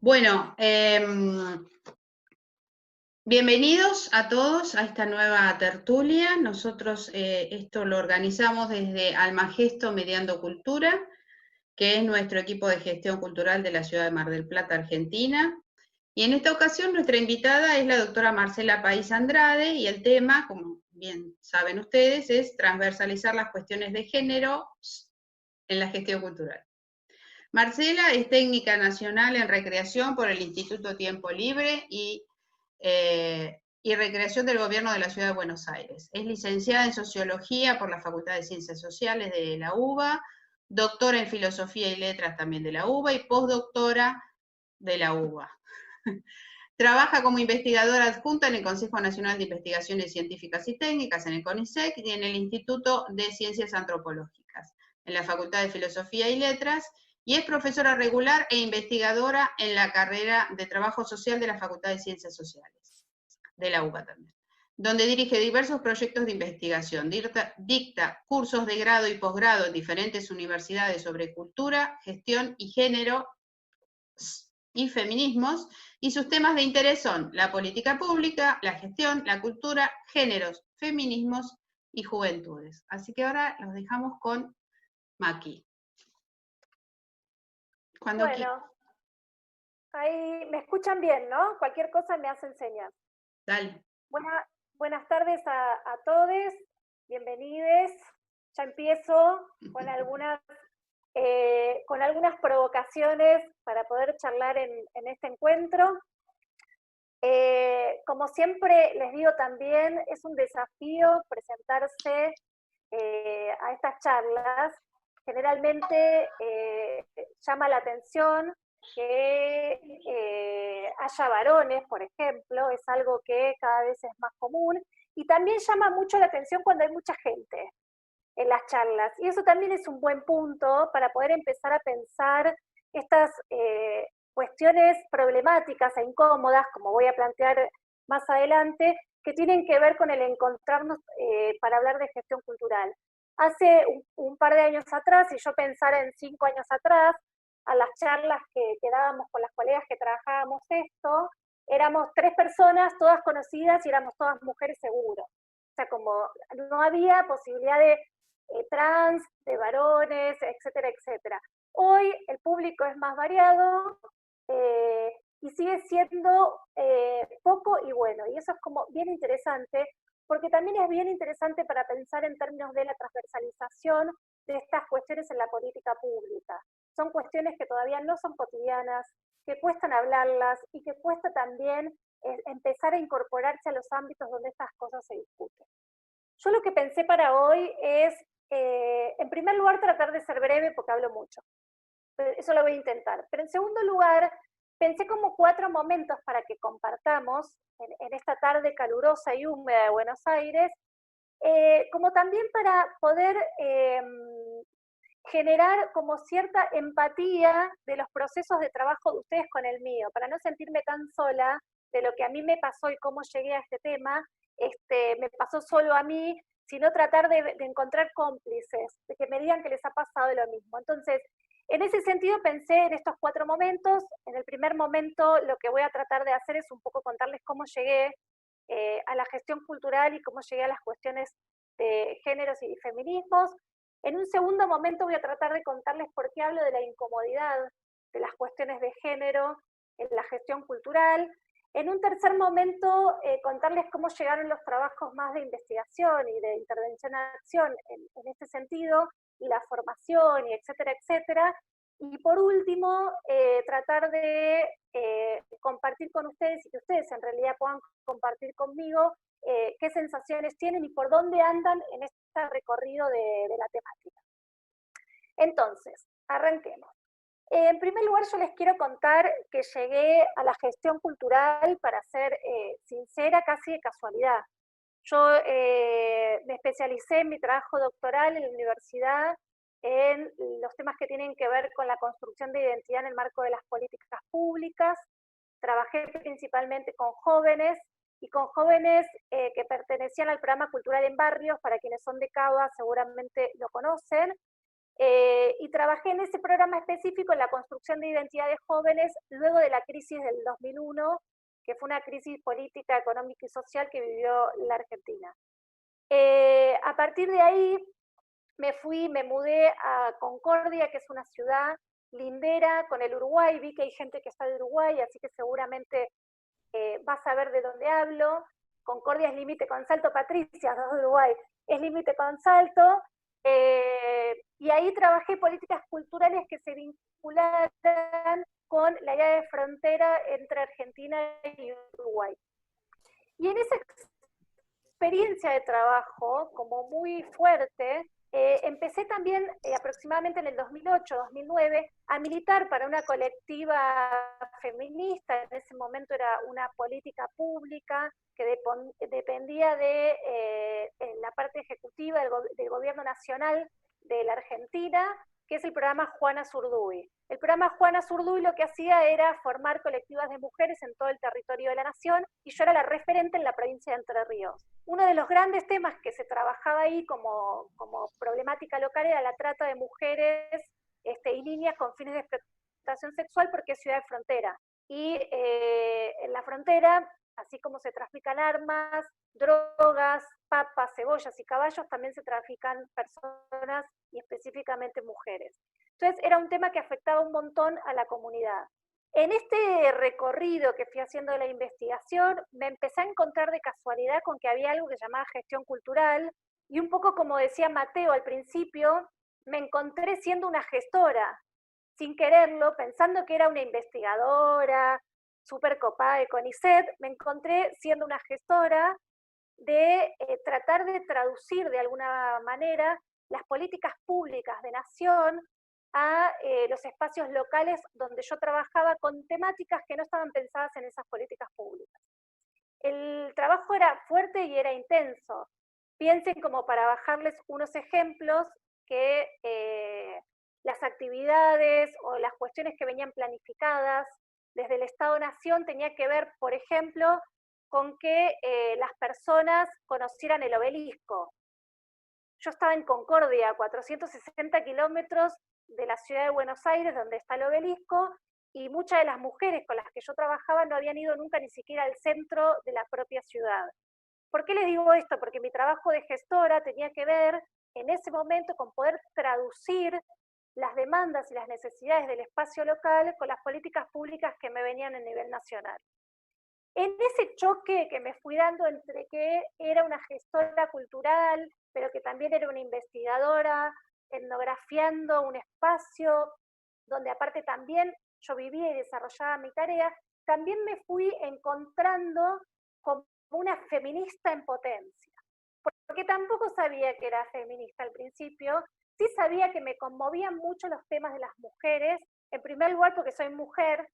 Bueno, bienvenidos a todos a esta nueva tertulia. Nosotros esto lo organizamos desde Almagesto Mediando Cultura, que es nuestro equipo de gestión cultural de la ciudad de Mar del Plata, Argentina. Y en esta ocasión nuestra invitada es la doctora Marcela País Andrade, y el tema, como bien saben ustedes, es transversalizar las cuestiones de género en la gestión cultural. Marcela es técnica nacional en recreación por el Instituto Tiempo Libre y Recreación del Gobierno de la Ciudad de Buenos Aires. Es licenciada en Sociología por la Facultad de Ciencias Sociales de la UBA, doctora en Filosofía y Letras también de la UBA y postdoctora de la UBA. Trabaja como investigadora adjunta en el Consejo Nacional de Investigaciones Científicas y Técnicas, en el CONICET, y en el Instituto de Ciencias Antropológicas, en la Facultad de Filosofía y Letras, y es profesora regular e investigadora en la carrera de Trabajo Social de la Facultad de Ciencias Sociales, de la UBA también, donde dirige diversos proyectos de investigación, dicta cursos de grado y posgrado en diferentes universidades sobre cultura, gestión y género y feminismos, y sus temas de interés son la política pública, la gestión, la cultura, géneros, feminismos y juventudes. Así que ahora los dejamos con Maki. Bueno, ahí me escuchan bien, ¿no? Cualquier cosa me hacen señas. Dale. Buenas tardes a todos, bienvenidos. Ya empiezo con algunas provocaciones para poder charlar en este encuentro. Como siempre les digo también, es un desafío presentarse a estas charlas. Generalmente llama la atención que haya varones, por ejemplo, es algo que cada vez es más común, y también llama mucho la atención cuando hay mucha gente en las charlas, y eso también es un buen punto para poder empezar a pensar estas cuestiones problemáticas e incómodas, como voy a plantear más adelante, que tienen que ver con el encontrarnos para hablar de gestión cultural. Hace un par de años atrás, si yo pensara en 5 años atrás, a las charlas que dábamos con las colegas que trabajábamos esto, éramos 3 personas, todas conocidas, y éramos todas mujeres seguro. O sea, como no había posibilidad de trans, de varones, etcétera, etcétera. Hoy el público es más variado y sigue siendo poco y bueno, y eso es como bien interesante, porque también es bien interesante para pensar en términos de la transversalización de estas cuestiones en la política pública. Son cuestiones que todavía no son cotidianas, que cuestan hablarlas y que cuesta también empezar a incorporarse a los ámbitos donde estas cosas se discuten. Yo lo que pensé para hoy es, en primer lugar, tratar de ser breve porque hablo mucho. Eso lo voy a intentar. Pero en segundo lugar, pensé como 4 momentos para que compartamos en esta tarde calurosa y húmeda de Buenos Aires, como también para poder generar como cierta empatía de los procesos de trabajo de ustedes con el mío, para no sentirme tan sola de lo que a mí me pasó y cómo llegué a este tema, me pasó solo a mí, sino tratar de encontrar cómplices, de que me digan que les ha pasado lo mismo. Entonces, en ese sentido pensé en estos 4 momentos. En el primer momento lo que voy a tratar de hacer es un poco contarles cómo llegué a la gestión cultural y cómo llegué a las cuestiones de géneros y feminismos. En un segundo momento voy a tratar de contarles por qué hablo de la incomodidad de las cuestiones de género en la gestión cultural. En un tercer momento, contarles cómo llegaron los trabajos más de investigación y de intervención a acción en este sentido, y la formación, y etcétera, etcétera. Y por último, tratar de compartir con ustedes, y que ustedes en realidad puedan compartir conmigo qué sensaciones tienen y por dónde andan en este recorrido de la temática. Entonces, arranquemos. En primer lugar, yo les quiero contar que llegué a la gestión cultural, para ser sincera, casi de casualidad. Yo me especialicé en mi trabajo doctoral en la universidad en los temas que tienen que ver con la construcción de identidad en el marco de las políticas públicas. Trabajé principalmente con jóvenes que pertenecían al programa Cultural en Barrios. Para quienes son de Cava seguramente lo conocen. y trabajé en ese programa específico en la construcción de identidades jóvenes luego de la crisis del 2001, que fue una crisis política, económica y social que vivió la Argentina. A partir de ahí me mudé a Concordia, que es una ciudad lindera con el Uruguay. Vi que hay gente que está de Uruguay, así que seguramente vas a ver de dónde hablo. Concordia es límite con Salto, Patricia, ¿no? Uruguay, es límite con Salto. Y ahí trabajé políticas culturales que se vincularan con la idea de frontera entre Argentina y Uruguay. Y en esa experiencia de trabajo, como muy fuerte, empecé también aproximadamente en el 2008-2009 a militar para una colectiva feminista. En ese momento era una política pública que dependía de la parte ejecutiva del gobierno nacional de la Argentina, que es el programa Juana Zurduy. El programa Juana Zurduy lo que hacía era formar colectivas de mujeres en todo el territorio de la nación, y yo era la referente en la provincia de Entre Ríos. Uno de los grandes temas que se trabajaba ahí como problemática local era la trata de mujeres y niñas con fines de explotación sexual, porque es ciudad de frontera. Y en la frontera, así como se trafican armas, drogas, papas, cebollas y caballos, también se trafican personas y específicamente mujeres. Entonces era un tema que afectaba un montón a la comunidad. En este recorrido que fui haciendo de la investigación, me empecé a encontrar de casualidad con que había algo que se llamaba gestión cultural, y un poco como decía Mateo al principio, me encontré siendo una gestora, sin quererlo, pensando que era una investigadora súper copada de CONICET, me encontré siendo una gestora de tratar de traducir de alguna manera las políticas públicas de nación a los espacios locales donde yo trabajaba, con temáticas que no estaban pensadas en esas políticas públicas. El trabajo era fuerte y era intenso. Piensen, como para bajarles unos ejemplos, que las actividades o las cuestiones que venían planificadas desde el Estado-Nación tenía que ver, por ejemplo, con que las personas conocieran el obelisco. Yo estaba en Concordia, a 460 kilómetros de la ciudad de Buenos Aires, donde está el obelisco, y muchas de las mujeres con las que yo trabajaba no habían ido nunca ni siquiera al centro de la propia ciudad. ¿Por qué les digo esto? Porque mi trabajo de gestora tenía que ver en ese momento con poder traducir las demandas y las necesidades del espacio local con las políticas públicas que me venían a nivel nacional. En ese choque que me fui dando entre que era una gestora cultural, pero que también era una investigadora, etnografiando un espacio donde aparte también yo vivía y desarrollaba mi tarea, también me fui encontrando como una feminista en potencia. Porque tampoco sabía que era feminista al principio, sí sabía que me conmovían mucho los temas de las mujeres, en primer lugar porque soy mujer,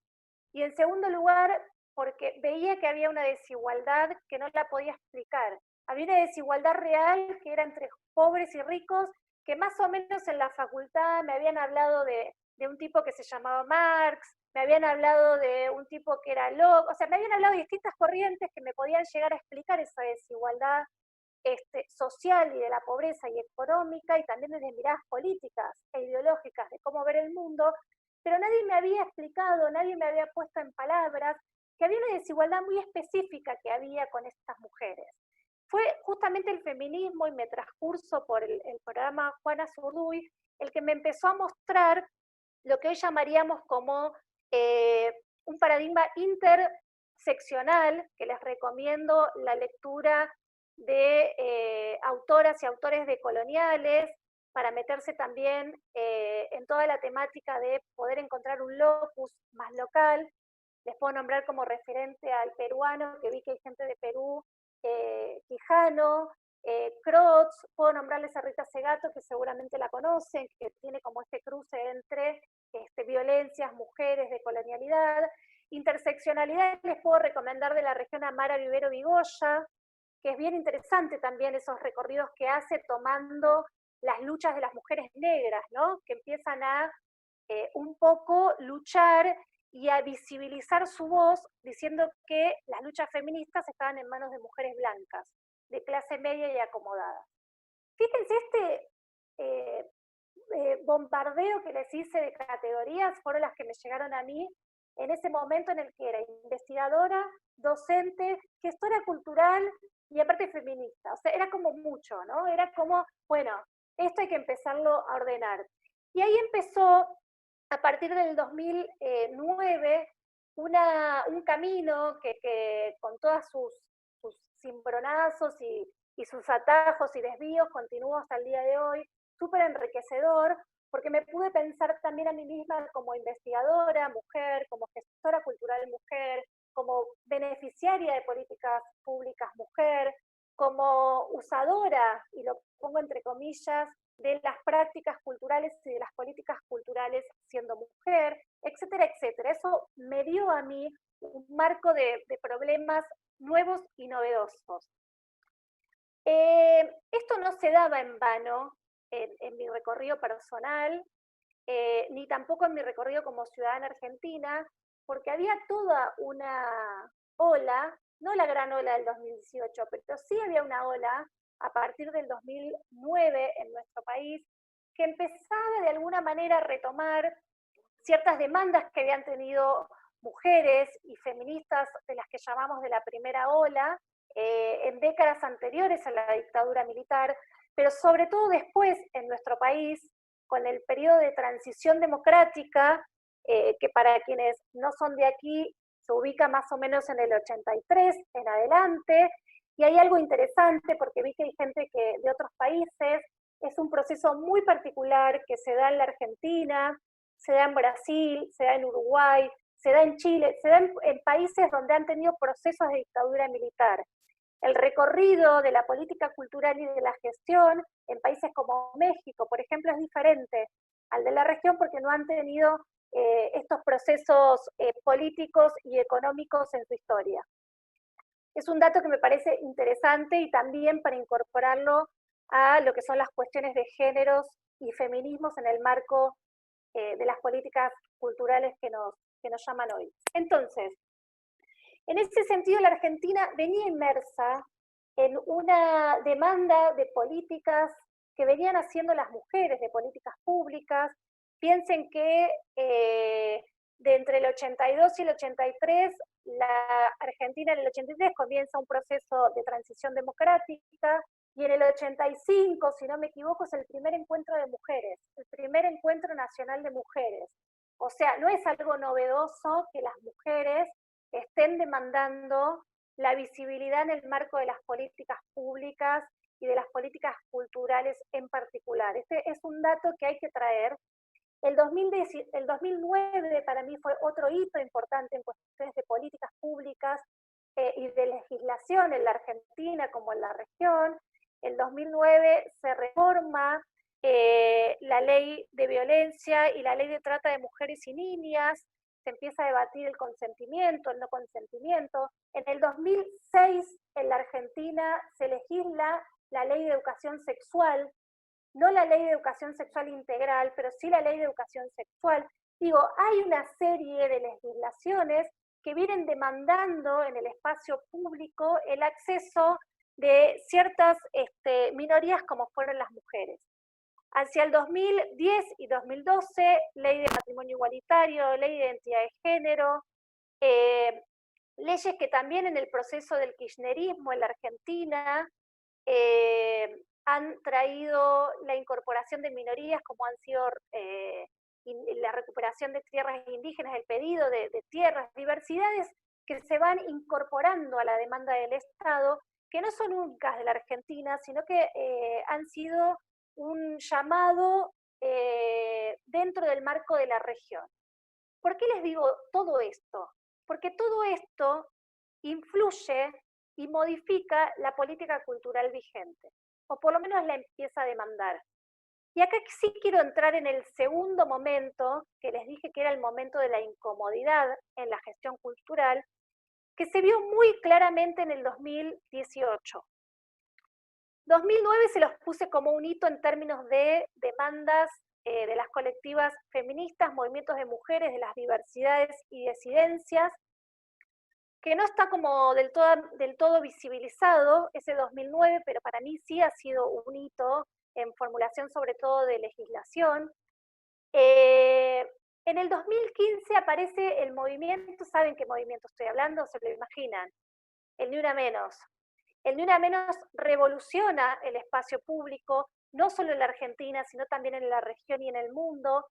y en segundo lugar porque veía que había una desigualdad que no la podía explicar. Había una desigualdad real que era entre pobres y ricos, que más o menos en la facultad me habían hablado de un tipo que se llamaba Marx, me habían hablado de un tipo que era Locke, o sea, me habían hablado de distintas corrientes que me podían llegar a explicar esa desigualdad social y de la pobreza y económica, y también desde miradas políticas e ideológicas de cómo ver el mundo, pero nadie me había explicado, nadie me había puesto en palabras que había una desigualdad muy específica que había con estas mujeres. Fue justamente el feminismo y mi transcurso por el programa Juana Zurduy el que me empezó a mostrar lo que hoy llamaríamos como un paradigma interseccional, que les recomiendo la lectura de autoras y autores decoloniales, para meterse también en toda la temática de poder encontrar un locus más local. Les puedo nombrar como referente al peruano, que vi que hay gente de Perú, Quijano, Crots, puedo nombrarles a Rita Segato, que seguramente la conocen, que tiene como este cruce entre violencias, mujeres, decolonialidad. Interseccionalidad les puedo recomendar de la región Amara Vivero Vigoya, que es bien interesante también esos recorridos que hace tomando las luchas de las mujeres negras, ¿no? Que empiezan a un poco luchar y a visibilizar su voz, diciendo que las luchas feministas estaban en manos de mujeres blancas, de clase media y acomodada. Fíjense, bombardeo que les hice de categorías fueron las que me llegaron a mí en ese momento en el que era investigadora, docente, gestora cultural y aparte feminista. O sea, era como mucho, ¿no? Era como, bueno, esto hay que empezarlo a ordenar. Y ahí empezó, a partir del 2009, un camino que con todas sus cimbronazos y sus atajos y desvíos continúa hasta el día de hoy, súper enriquecedor, porque me pude pensar también a mí misma como investigadora, mujer, como gestora cultural mujer, como beneficiaria de políticas públicas mujer, como usadora, y lo pongo entre comillas, de las prácticas culturales y de las políticas culturales siendo mujer, etcétera, etcétera. Eso me dio a mí un marco de problemas nuevos y novedosos. Esto no se daba en vano en mi recorrido personal, ni tampoco en mi recorrido como ciudadana argentina, porque había toda una ola, no la gran ola del 2018, pero sí había una ola a partir del 2009 en nuestro país, que empezaba de alguna manera a retomar ciertas demandas que habían tenido mujeres y feministas de las que llamamos de la primera ola, en décadas anteriores a la dictadura militar, pero sobre todo después en nuestro país, con el periodo de transición democrática, que para quienes no son de aquí se ubica más o menos en el 83 en adelante, y hay algo interesante porque vi que hay gente que de otros países, es un proceso muy particular que se da en la Argentina, se da en Brasil, se da en Uruguay, se da en Chile, se da en países donde han tenido procesos de dictadura militar. El recorrido de la política cultural y de la gestión en países como México, por ejemplo, es diferente al de la región porque no han tenido estos procesos políticos y económicos en su historia. Es un dato que me parece interesante y también para incorporarlo a lo que son las cuestiones de géneros y feminismos en el marco de las políticas culturales que nos llaman hoy. Entonces, en ese sentido, la Argentina venía inmersa en una demanda de políticas que venían haciendo las mujeres, de políticas públicas. Piensen que de entre el 82 y el 83, la Argentina en el 83 comienza un proceso de transición democrática, y en el 85, si no me equivoco, es el primer encuentro de mujeres, el primer encuentro nacional de mujeres. O sea, no es algo novedoso que las mujeres estén demandando la visibilidad en el marco de las políticas públicas y de las políticas culturales en particular. Este es un dato que hay que traer. El 2009 para mí fue otro hito importante en cuestiones de políticas públicas y de legislación en la Argentina como en la región. El 2009 se reforma la ley de violencia y la ley de trata de mujeres y niñas, se empieza a debatir el consentimiento, el no consentimiento. En el 2006 en la Argentina se legisla la ley de educación sexual, no la ley de educación sexual integral, pero sí la ley de educación sexual. Digo, hay una serie de legislaciones que vienen demandando en el espacio público el acceso de ciertas minorías como fueron las mujeres. Hacia el 2010 y 2012, ley de matrimonio igualitario, ley de identidad de género, leyes que también en el proceso del kirchnerismo en la Argentina han traído la incorporación de minorías como han sido la recuperación de tierras indígenas, el pedido de tierras, diversidades que se van incorporando a la demanda del Estado, que no son únicas de la Argentina, sino que han sido un llamado dentro del marco de la región. ¿Por qué les digo todo esto? Porque todo esto influye y modifica la política cultural vigente, o por lo menos la empieza a demandar. Y acá sí quiero entrar en el segundo momento, que les dije que era el momento de la incomodidad en la gestión cultural, que se vio muy claramente en el 2018. 2009 se los puse como un hito en términos de demandas de las colectivas feministas, movimientos de mujeres, de las diversidades y disidencias, que no está como del todo visibilizado ese 2009, pero para mí sí ha sido un hito en formulación sobre todo de legislación. En el 2015 aparece el movimiento, ¿saben qué movimiento estoy hablando? ¿Se lo imaginan? El Ni Una Menos. El Ni Una Menos revoluciona el espacio público, no solo en la Argentina, sino también en la región y en el mundo,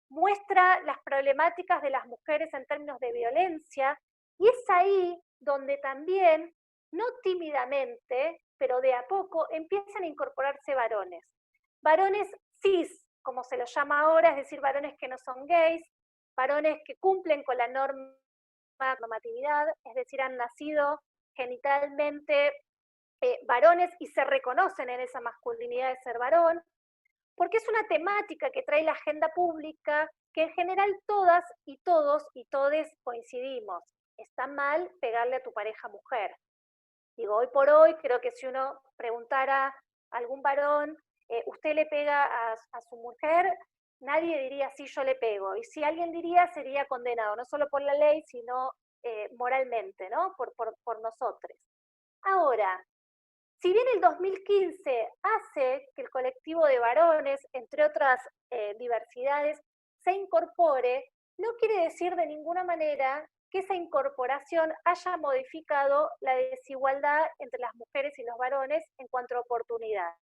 muestra las problemáticas de las mujeres en términos de violencia, y es ahí donde también, no tímidamente, pero de a poco, empiezan a incorporarse varones. Varones cis, como se los llama ahora, es decir, varones que no son gays, varones que cumplen con la normatividad, es decir, han nacido genitalmente varones y se reconocen en esa masculinidad de ser varón, porque es una temática que trae la agenda pública que en general todas y todos y todes coincidimos. Está mal pegarle a tu pareja mujer. Digo, hoy por hoy creo que si uno preguntara a algún varón, ¿usted le pega a su mujer? Nadie diría, sí, yo le pego. Y si alguien diría, sería condenado, no solo por la ley, sino moralmente, ¿no? Por nosotros. Ahora, si bien el 2015 hace que el colectivo de varones, entre otras diversidades, se incorpore, no quiere decir de ninguna manera que esa incorporación haya modificado la desigualdad entre las mujeres y los varones en cuanto a oportunidades.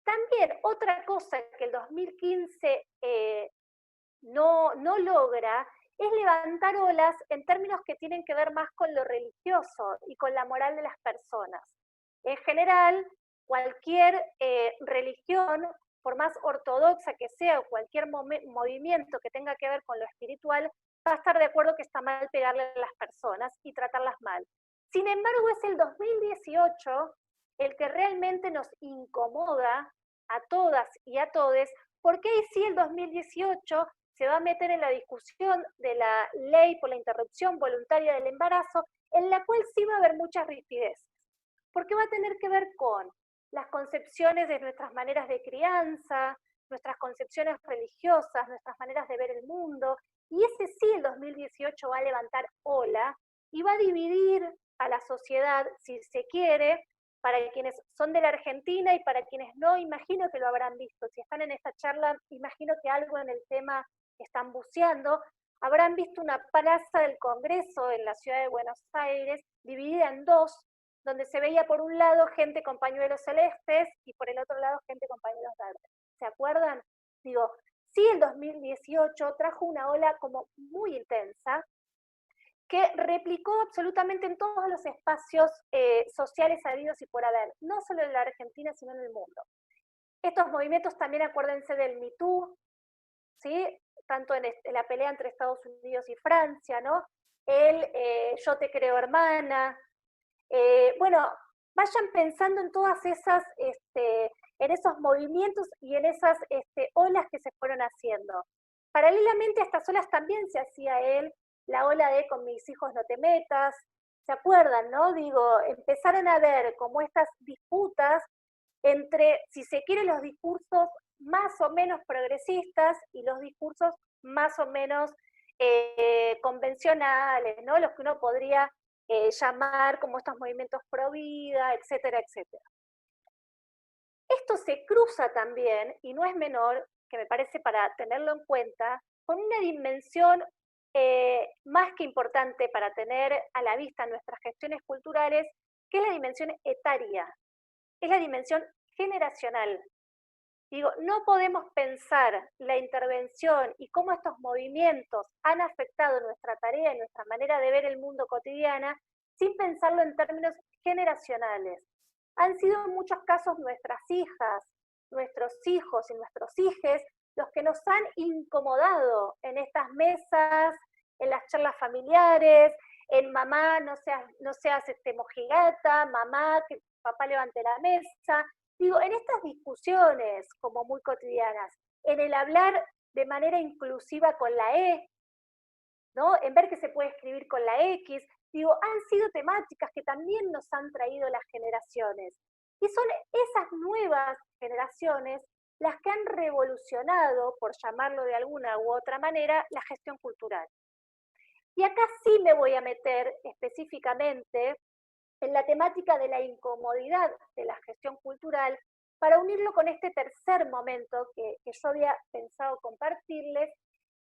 También otra cosa que el 2015 no logra es levantar olas en términos que tienen que ver más con lo religioso y con la moral de las personas. En general, cualquier religión, por más ortodoxa que sea, o cualquier movimiento que tenga que ver con lo espiritual, va a estar de acuerdo que está mal pegarle a las personas y tratarlas mal. Sin embargo, es el 2018 el que realmente nos incomoda a todas y a todes, porque ahí sí el 2018 se va a meter en la discusión de la ley por la interrupción voluntaria del embarazo, en la cual sí va a haber muchas rispideces, porque va a tener que ver con las concepciones de nuestras maneras de crianza, nuestras concepciones religiosas, nuestras maneras de ver el mundo, y ese sí el 2018 va a levantar ola y va a dividir a la sociedad, si se quiere, para quienes son de la Argentina y para quienes no, imagino que lo habrán visto. Si están en esta charla, imagino que algo en el tema están buceando. Habrán visto una plaza del Congreso en la ciudad de Buenos Aires, dividida en dos, donde se veía por un lado gente con pañuelos celestes y por el otro lado gente con pañuelos verdes. ¿Se acuerdan? Digo, sí, el 2018 trajo una ola como muy intensa, que replicó absolutamente en todos los espacios sociales habidos y por haber, no solo en la Argentina, sino en el mundo. Estos movimientos también, acuérdense del Me Too, ¿sí? Tanto en la pelea entre Estados Unidos y Francia, ¿no? El Yo te creo hermana. Bueno, vayan pensando en todas esas, en esos movimientos y en esas olas que se fueron haciendo. Paralelamente a estas olas también se hacía la ola de con mis hijos no te metas, ¿se acuerdan, no? Digo, empezaron a ver como estas disputas entre, si se quiere, los discursos más o menos progresistas y los discursos más o menos convencionales, ¿no? Los que uno podría llamar como estos movimientos pro vida, etcétera, etcétera. Esto se cruza también, y no es menor, que me parece para tenerlo en cuenta, con una dimensión más que importante para tener a la vista en nuestras gestiones culturales, que es la dimensión etaria, es la dimensión generacional. Digo, no podemos pensar la intervención y cómo estos movimientos han afectado nuestra tarea y nuestra manera de ver el mundo cotidiana sin pensarlo en términos generacionales. Han sido en muchos casos nuestras hijas, nuestros hijos y nuestros hijes los que nos han incomodado en estas mesas, en las charlas familiares, en mamá, no seas mojigata, mamá, que papá levante la mesa. Digo, en estas discusiones como muy cotidianas, en el hablar de manera inclusiva con la E, ¿no? En ver que se puede escribir con la X, digo, han sido temáticas que también nos han traído las generaciones. Y son esas nuevas generaciones las que han revolucionado, por llamarlo de alguna u otra manera, la gestión cultural. Y acá sí me voy a meter específicamente en la temática de la incomodidad de la gestión cultural, para unirlo con este tercer momento que yo había pensado compartirles,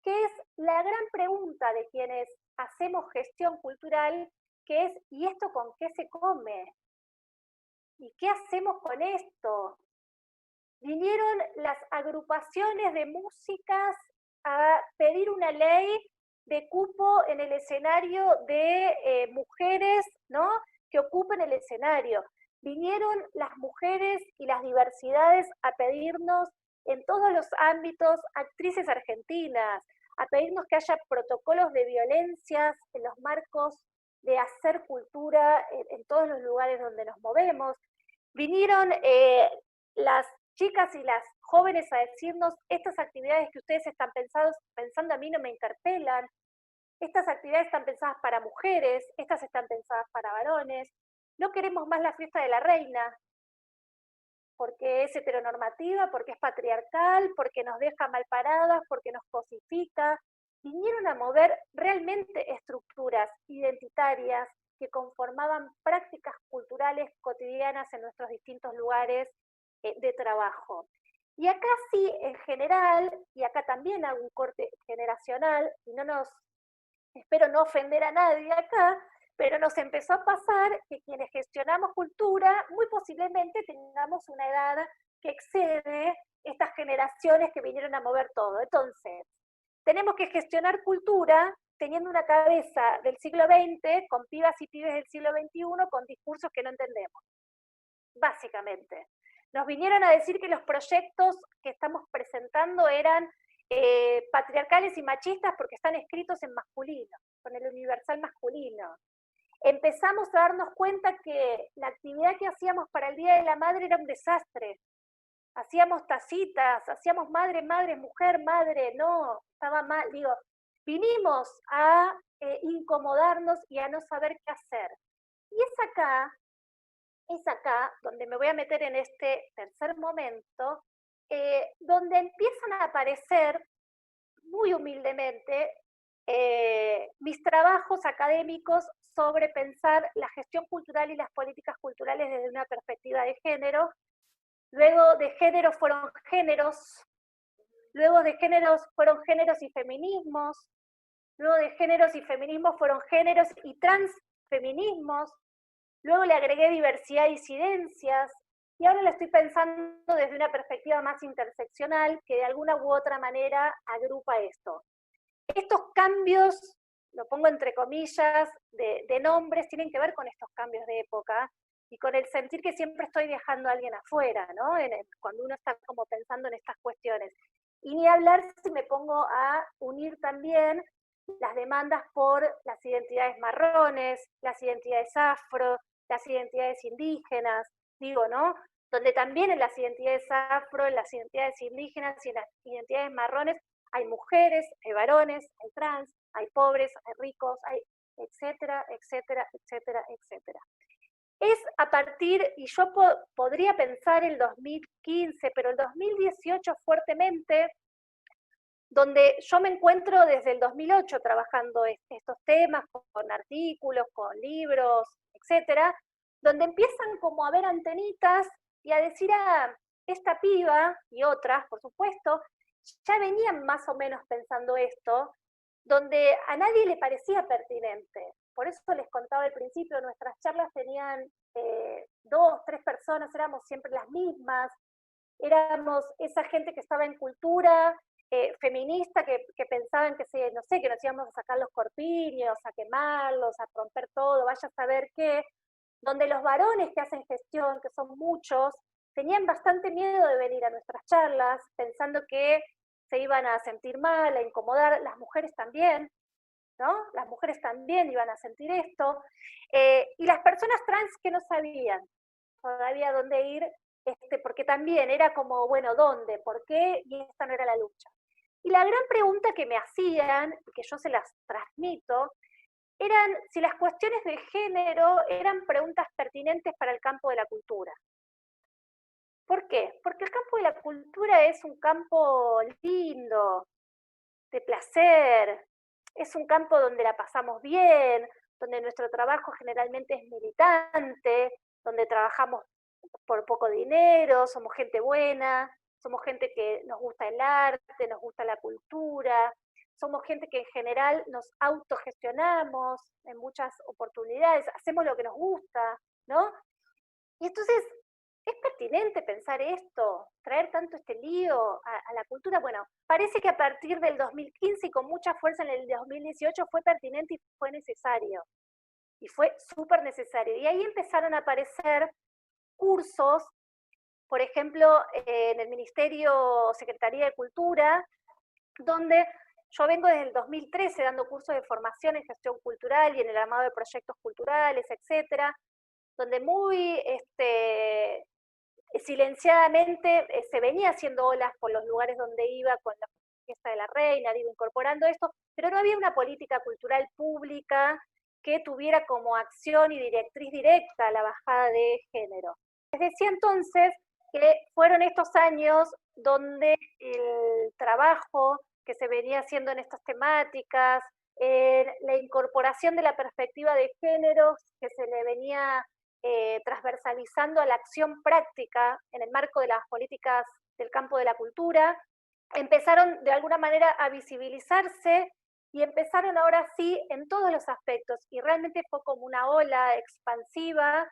que es la gran pregunta de quienes hacemos gestión cultural, que es, ¿y esto con qué se come? ¿Y qué hacemos con esto? Vinieron las agrupaciones de músicas a pedir una ley de cupo en el escenario de mujeres, ¿no?, que ocupen el escenario. Vinieron las mujeres y las diversidades a pedirnos en todos los ámbitos, actrices argentinas, a pedirnos que haya protocolos de violencias en los marcos de hacer cultura en todos los lugares donde nos movemos. Vinieron las chicas y las jóvenes a decirnos, estas actividades que ustedes están pensando a mí no me interpelan, estas actividades están pensadas para mujeres, estas están pensadas para varones, no queremos más la fiesta de la reina, porque es heteronormativa, porque es patriarcal, porque nos deja mal paradas, porque nos cosifica. Vinieron a mover realmente estructuras identitarias que conformaban prácticas culturales cotidianas en nuestros distintos lugares de trabajo. Y acá sí, en general, y acá también hago un corte generacional, y espero no ofender a nadie acá, pero nos empezó a pasar que quienes gestionamos cultura, muy posiblemente tengamos una edad que excede estas generaciones que vinieron a mover todo. Entonces, tenemos que gestionar cultura teniendo una cabeza del siglo XX, con pibas y pibes del siglo XXI, con discursos que no entendemos, básicamente. Nos vinieron a decir que los proyectos que estamos presentando eran patriarcales y machistas porque están escritos en masculino, con el universal masculino. Empezamos a darnos cuenta que la actividad que hacíamos para el Día de la Madre era un desastre. Hacíamos tacitas, hacíamos madre, madre, mujer, madre, no, estaba mal. Digo, vinimos a incomodarnos y a no saber qué hacer. Y es acá donde me voy a meter en este tercer momento, donde empiezan a aparecer, muy humildemente, mis trabajos académicos sobre pensar la gestión cultural y las políticas culturales desde una perspectiva de género. Luego de género fueron géneros, luego de géneros fueron géneros y feminismos, luego de géneros y feminismos fueron géneros y transfeminismos, luego le agregué diversidad y disidencias, y ahora lo estoy pensando desde una perspectiva más interseccional que de alguna u otra manera agrupa esto. Estos cambios, lo pongo entre comillas, de nombres, tienen que ver con estos cambios de época y con el sentir que siempre estoy dejando a alguien afuera, ¿no? Cuando uno está como pensando en estas cuestiones. Y ni hablar si me pongo a unir también las demandas por las identidades marrones, las identidades afro, las identidades indígenas, digo, ¿no? Donde también en las identidades afro, en las identidades indígenas y en las identidades marrones hay mujeres, hay varones, hay trans, hay pobres, hay ricos, hay etcétera, etcétera, etcétera, etcétera. Es a partir, y yo podría pensar el 2015, pero el 2018 fuertemente, donde yo me encuentro desde el 2008 trabajando estos temas, con artículos, con libros, etcétera, donde empiezan como a ver antenitas y a decir, esta piba, y otras, por supuesto, ya venían más o menos pensando esto, donde a nadie le parecía pertinente. Por eso les contaba al principio, nuestras charlas tenían 2, 3 personas, éramos siempre las mismas, éramos esa gente que estaba en cultura, feminista, que pensaban que, no sé, que nos íbamos a sacar los corpiños, a quemarlos, a romper todo, vaya a saber qué, donde los varones que hacen gestión, que son muchos, tenían bastante miedo de venir a nuestras charlas, pensando que se iban a sentir mal, a incomodar, las mujeres también, ¿no? Las mujeres también iban a sentir esto, y las personas trans que no sabían todavía dónde ir, porque también era como, bueno, ¿dónde? ¿Por qué? Y esta no era la lucha. Y la gran pregunta que me hacían, que yo se las transmito, eran si las cuestiones de género eran preguntas pertinentes para el campo de la cultura. ¿Por qué? Porque el campo de la cultura es un campo lindo, de placer, es un campo donde la pasamos bien, donde nuestro trabajo generalmente es militante, donde trabajamos por poco dinero, somos gente buena, somos gente que nos gusta el arte, nos gusta la cultura, somos gente que en general nos autogestionamos en muchas oportunidades, hacemos lo que nos gusta, ¿no? Y entonces, ¿es pertinente pensar esto? ¿Traer tanto este lío a la cultura? Bueno, parece que a partir del 2015 y con mucha fuerza en el 2018 fue pertinente y fue necesario. Y fue súper necesario. Y ahí empezaron a aparecer cursos, por ejemplo, en el Ministerio Secretaría de Cultura, donde yo vengo desde el 2013 dando cursos de formación en gestión cultural y en el armado de proyectos culturales, etcétera, donde muy silenciadamente se venía haciendo olas por los lugares donde iba con la fiesta de la reina, digo, incorporando esto, pero no había una política cultural pública que tuviera como acción y directriz directa la bajada de género. Les decía entonces que fueron estos años donde el trabajo que se venía haciendo en estas temáticas, la incorporación de la perspectiva de género que se le venía transversalizando a la acción práctica en el marco de las políticas del campo de la cultura, empezaron de alguna manera a visibilizarse y empezaron ahora sí en todos los aspectos, y realmente fue como una ola expansiva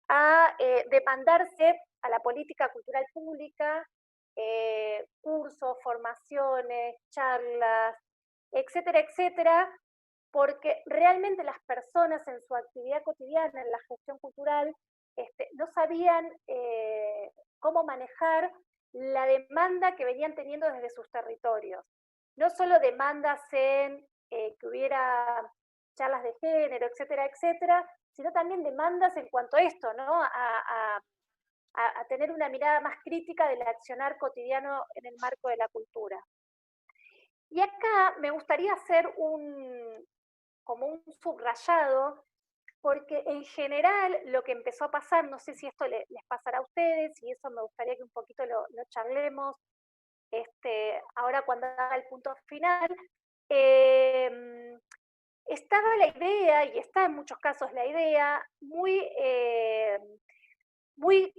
a demandarse a la política cultural pública, cursos, formaciones, charlas, etcétera, etcétera, porque realmente las personas en su actividad cotidiana, en la gestión cultural, no sabían cómo manejar la demanda que venían teniendo desde sus territorios. No solo demandas en que hubiera charlas de género, etcétera, etcétera, sino también demandas en cuanto a esto, ¿no? A tener una mirada más crítica del accionar cotidiano en el marco de la cultura. Y acá me gustaría hacer como un subrayado, porque en general lo que empezó a pasar, no sé si esto les pasará a ustedes, y eso me gustaría que un poquito lo charlemos ahora cuando haga el punto final, estaba la idea, y está en muchos casos la idea, muy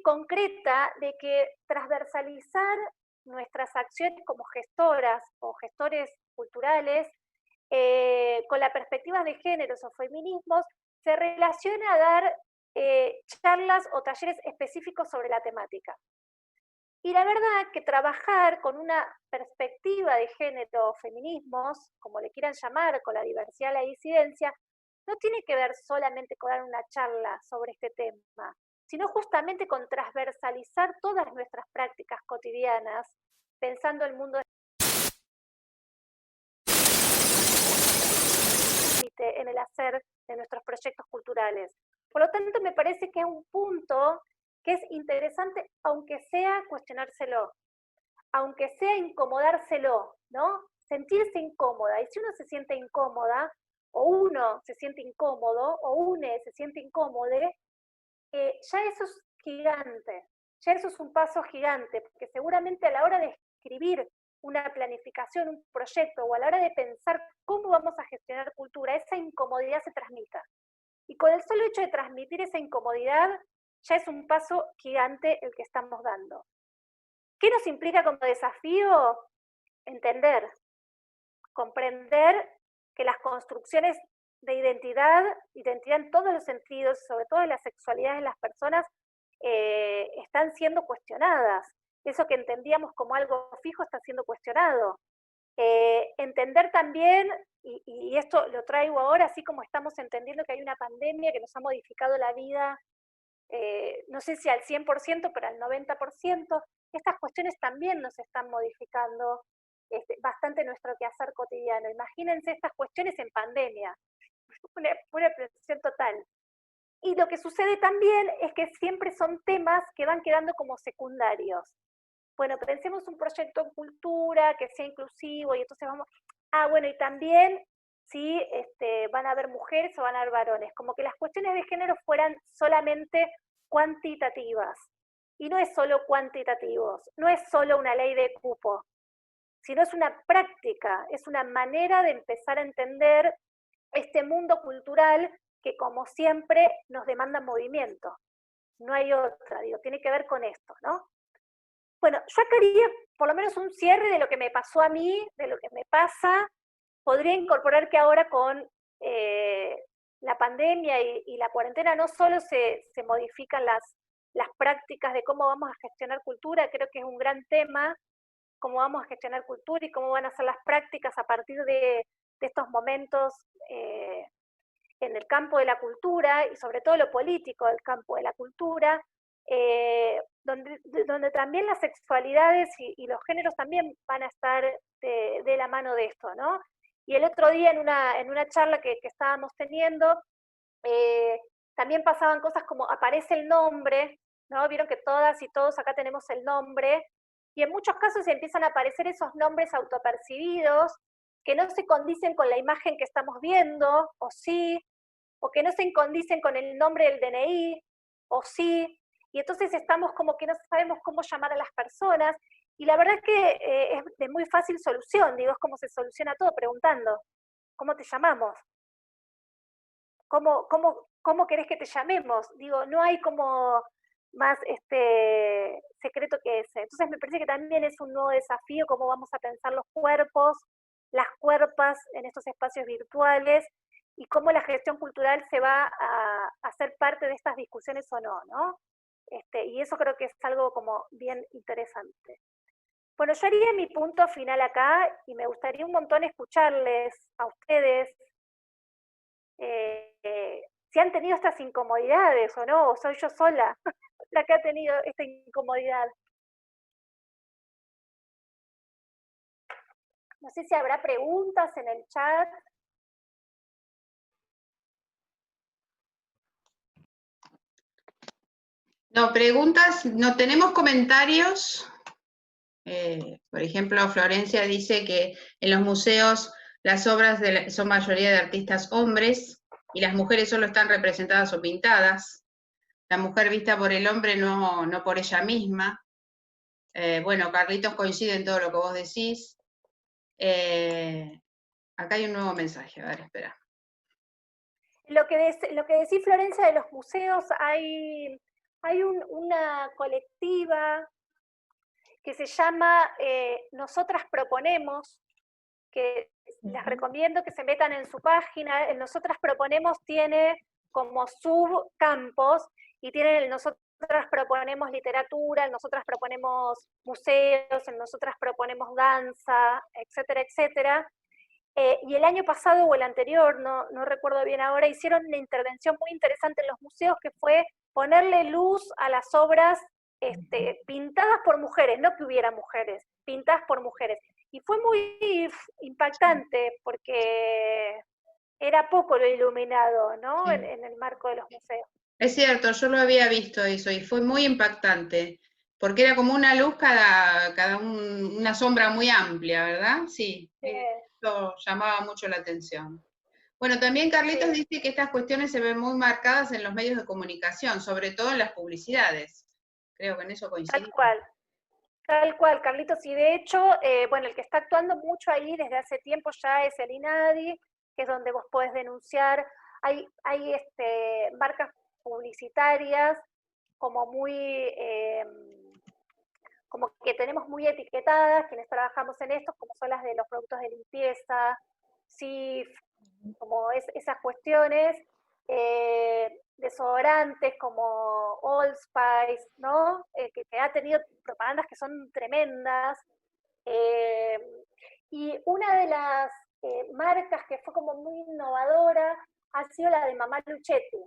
concreta de que transversalizar nuestras acciones como gestoras o gestores culturales con la perspectiva de géneros o feminismos se relaciona a dar charlas o talleres específicos sobre la temática. Y la verdad que trabajar con una perspectiva de género o feminismos, como le quieran llamar, con la diversidad, la disidencia, no tiene que ver solamente con dar una charla sobre este tema, sino justamente con transversalizar todas nuestras prácticas cotidianas, pensando el mundo en el hacer de nuestros proyectos culturales. Por lo tanto, me parece que es un punto que es interesante, aunque sea cuestionárselo, aunque sea incomodárselo, ¿no? Sentirse incómoda. Y si uno se siente incómoda, o uno se siente incómodo, o une se siente incómodo, ya eso es gigante, ya eso es un paso gigante, porque seguramente a la hora de escribir una planificación, un proyecto, o a la hora de pensar cómo vamos a gestionar cultura, esa incomodidad se transmita. Y con el solo hecho de transmitir esa incomodidad, ya es un paso gigante el que estamos dando. ¿Qué nos implica como desafío? Entender, comprender que las construcciones de identidad en todos los sentidos, sobre todo de la sexualidad de las personas, están siendo cuestionadas. Eso que entendíamos como algo fijo está siendo cuestionado. Entender también, y esto lo traigo ahora, así como estamos entendiendo que hay una pandemia que nos ha modificado la vida, no sé si al 100%, pero al 90%, estas cuestiones también nos están modificando bastante nuestro quehacer cotidiano. Imagínense estas cuestiones en pandemia, una presión total. Y lo que sucede también es que siempre son temas que van quedando como secundarios. Bueno, pensemos un proyecto en cultura que sea inclusivo y entonces vamos, bueno, y también si van a haber mujeres o van a haber varones, como que las cuestiones de género fueran solamente cuantitativas. Y no es solo cuantitativos, no es solo una ley de cupo, sino es una práctica, es una manera de empezar a entender este mundo cultural que como siempre nos demanda movimiento. no hay otra, digo, tiene que ver con esto, ¿no? Bueno, yo acá haría por lo menos un cierre de lo que me pasó a mí, de lo que me pasa. Podría incorporar que ahora con la pandemia y la cuarentena no solo se modifican las prácticas de cómo vamos a gestionar cultura, creo que es un gran tema, cómo vamos a gestionar cultura y cómo van a ser las prácticas a partir de estos momentos en el campo de la cultura y sobre todo lo político del campo de la cultura, donde también las sexualidades y los géneros también van a estar de la mano de esto, ¿no? Y el otro día en una charla que estábamos teniendo, también pasaban cosas como aparece el nombre, ¿no? Vieron que todas y todos acá tenemos el nombre, y en muchos casos empiezan a aparecer esos nombres autopercibidos que no se condicen con la imagen que estamos viendo, o sí, o que no se condicen con el nombre del DNI, o sí, y entonces estamos como que no sabemos cómo llamar a las personas, y la verdad es que es de muy fácil solución, digo, es como se soluciona todo preguntando, ¿cómo te llamamos? ¿Cómo querés que te llamemos? Digo, no hay como más secreto que ese. Entonces me parece que también es un nuevo desafío cómo vamos a pensar los cuerpos, las cuerpas en estos espacios virtuales y cómo la gestión cultural se va a hacer parte de estas discusiones o no, ¿no? Y eso creo que es algo como bien interesante. Bueno, yo haría mi punto final acá y me gustaría un montón escucharles a ustedes si han tenido estas incomodidades o no, o soy yo sola la que ha tenido esta incomodidad. No sé si habrá preguntas en el chat. No, preguntas, no tenemos comentarios. Por ejemplo, Florencia dice que en los museos las obras son mayoría de artistas hombres y las mujeres solo están representadas o pintadas. La mujer vista por el hombre no por ella misma. Bueno, Carlitos coincide en todo lo que vos decís. Acá hay un nuevo mensaje, a ver, espera. Lo que decís, Florencia, de los museos, hay una colectiva que se llama Nosotras Proponemos, que les recomiendo que se metan en su página. El Nosotras Proponemos tiene como subcampos y tienen el Nosotras Proponemos literatura, el Nosotras Proponemos museos, el Nosotras Proponemos danza, etcétera, etcétera. Y el año pasado o el anterior, no recuerdo bien ahora, hicieron una intervención muy interesante en los museos que fue ponerle luz a las obras pintadas por mujeres, no que hubiera mujeres, pintadas por mujeres. Y fue muy impactante porque era poco lo iluminado, ¿no? Sí. En el marco de los museos. Es cierto, yo lo había visto eso y fue muy impactante, porque era como una luz una sombra muy amplia, ¿verdad? Sí, eso llamaba mucho la atención. Bueno, también Carlitos dice que estas cuestiones se ven muy marcadas en los medios de comunicación, sobre todo en las publicidades. Creo que en eso coincidimos. Tal cual, Carlitos. Y de hecho, bueno, el que está actuando mucho ahí desde hace tiempo ya es el INADI, que es donde vos podés denunciar. Hay marcas publicitarias como como que tenemos muy etiquetadas, quienes trabajamos en esto, como son las de los productos de limpieza, SIF, como esas cuestiones, desodorantes como Old Spice, ¿no? Que ha tenido propagandas que son tremendas. Y una de las marcas que fue como muy innovadora ha sido la de Mamá Luchetti.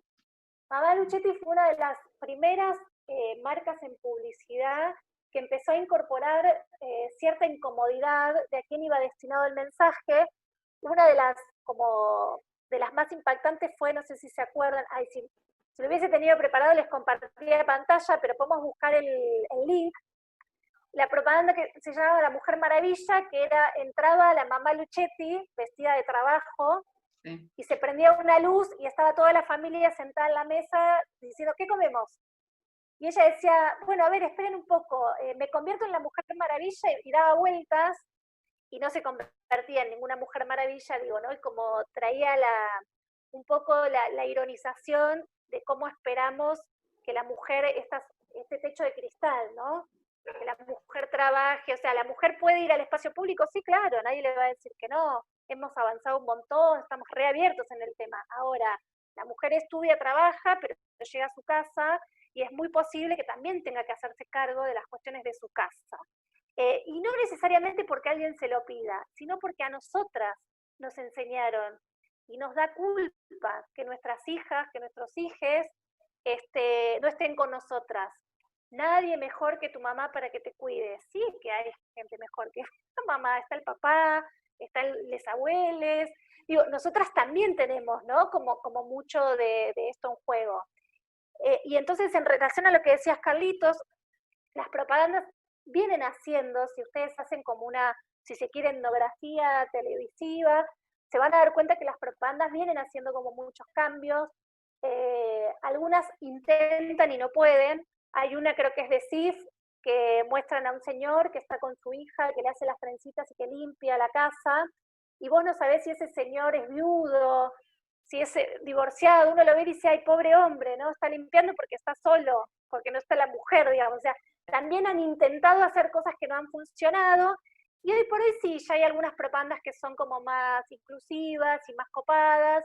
Mamá Luchetti fue una de las primeras marcas en publicidad que empezó a incorporar cierta incomodidad de a quién iba destinado el mensaje. Una de las más impactantes fue, no sé si se acuerdan, si lo hubiese tenido preparado les compartiría pantalla, pero podemos buscar el link. La propaganda que se llamaba La Mujer Maravilla, que entraba la mamá Luchetti, vestida de trabajo, sí, y se prendía una luz y estaba toda la familia sentada en la mesa diciendo, ¿qué comemos? Y ella decía, bueno, a ver, esperen un poco, me convierto en la Mujer Maravilla, y daba vueltas, y no se convertía en ninguna Mujer Maravilla, digo, ¿no? Y como traía un poco la ironización de cómo esperamos que la mujer, este techo de cristal, ¿no? Que la mujer trabaje, o sea, la mujer puede ir al espacio público, sí, claro, nadie le va a decir que no, hemos avanzado un montón, estamos reabiertos en el tema. Ahora, la mujer estudia, trabaja, pero llega a su casa y es muy posible que también tenga que hacerse cargo de las cuestiones de su casa. Y no necesariamente porque alguien se lo pida, sino porque a nosotras nos enseñaron y nos da culpa que nuestras hijas, que nuestros hijes no estén con nosotras. Nadie mejor que tu mamá para que te cuide. Sí que hay gente mejor que tu mamá, está el papá, están los abuelos. Digo, nosotras también tenemos, ¿no? Como mucho de esto en juego. Y entonces, en relación a lo que decías, Carlitos, las propagandas vienen haciendo, si ustedes hacen como una, si se quiere, etnografía televisiva, se van a dar cuenta que las propagandas vienen haciendo como muchos cambios. Algunas intentan y no pueden. Hay una, creo que es de CIF, que muestran a un señor que está con su hija, que le hace las trencitas y que limpia la casa, y vos no sabés si ese señor es viudo, si es divorciado, uno lo ve y dice, ay, pobre hombre, ¿no? Está limpiando porque está solo, porque no está la mujer, digamos. O sea, también han intentado hacer cosas que no han funcionado, y hoy por hoy sí, ya hay algunas propagandas que son como más inclusivas y más copadas,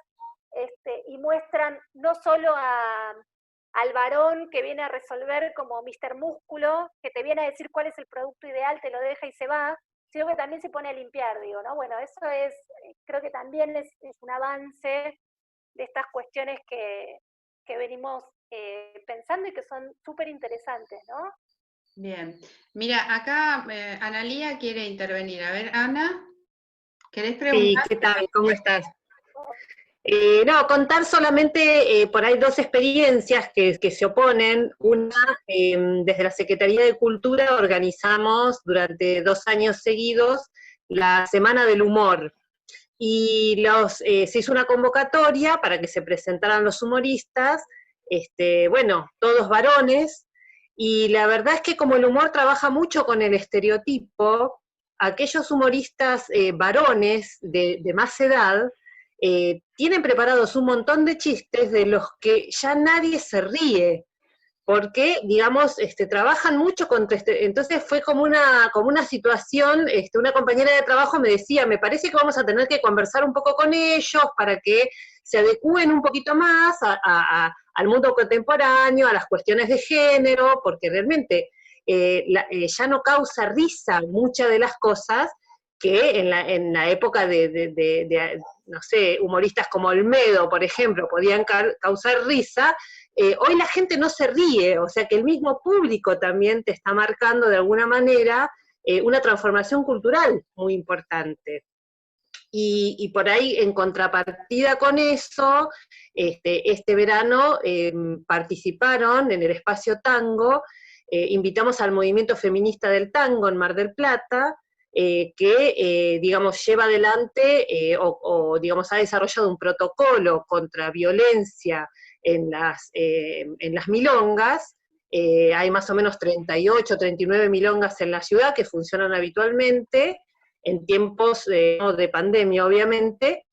y muestran no solo al varón que viene a resolver como Mr. Músculo, que te viene a decir cuál es el producto ideal, te lo deja y se va, sino que también se pone a limpiar, digo, ¿no? Bueno, eso es, creo que también es un avance de estas cuestiones que venimos pensando y que son súper interesantes, ¿no? Bien. Mira, acá Analía quiere intervenir. A ver, Ana, ¿querés Sí, preguntar? ¿qué tal? ¿Cómo estás? No, contar solamente por ahí dos experiencias que se oponen. Una, desde la Secretaría de Cultura organizamos durante 2 años seguidos la Semana del Humor. Y se hizo una convocatoria para que se presentaran los humoristas, bueno, todos varones, y la verdad es que como el humor trabaja mucho con el estereotipo, aquellos humoristas varones de más edad tienen preparados un montón de chistes de los que ya nadie se ríe, porque, digamos, trabajan mucho contra entonces fue como una situación, una compañera de trabajo me decía, me parece que vamos a tener que conversar un poco con ellos para que se adecúen un poquito más al mundo contemporáneo, a las cuestiones de género, porque realmente ya no causa risa muchas de las cosas que en la época no sé, humoristas como Olmedo, por ejemplo, podían causar risa. Hoy la gente no se ríe, o sea que el mismo público también te está marcando de alguna manera una transformación cultural muy importante. Y por ahí, en contrapartida con eso, este verano participaron en el Espacio Tango, invitamos al movimiento feminista del tango en Mar del Plata, que, digamos, lleva adelante digamos, ha desarrollado un protocolo contra violencia en las milongas. Hay más o menos 38, 39 milongas en la ciudad que funcionan habitualmente, en tiempos de pandemia, obviamente,